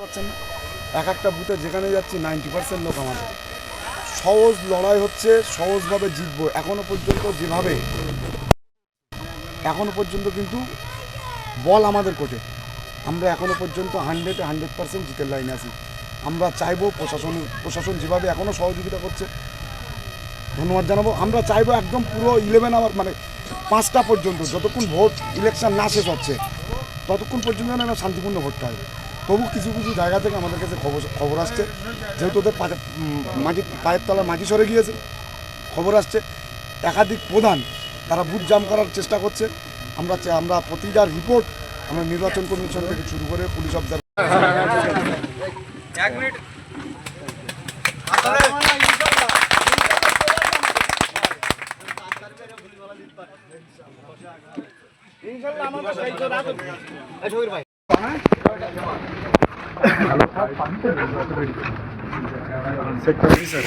পাচ্ছেন না, এক একটা বুথে যেখানে যাচ্ছি 90% লোক আমাদের। সহজ লড়াই হচ্ছে, সহজভাবে জিতবো। এখনো পর্যন্ত কিন্তু বল আমাদের কোর্টে। আমরা এখনো পর্যন্ত 100% জিতের লাইনে আছি। আমরা চাইবো প্রশাসন যেভাবে এখনও সহযোগিতা করছে, ধন্যবাদ জানাবো। আমরা চাইবো একদম পুরো 11 আওয়ার মানে 5টা পর্যন্ত, যতক্ষণ ভোট ইলেকশন না শেষ হচ্ছে ততক্ষণ পর্যন্ত যেন শান্তিপূর্ণ ভোটটা হয়। তবু কিছু কিছু জায়গা থেকে আমাদের কাছে খবর আসছে, যেহেতু ওদের পায়ের তলার মাটি সরে গিয়েছে, খবর আসছে একাধিক প্রধান তারা বুথ জাম করার চেষ্টা করছে। আমরা প্রতিটা রিপোর্ট আমরা নির্বাচন কমিশন থেকে শুরু করে পুলিশ অফিসার সেক্টর অফিসার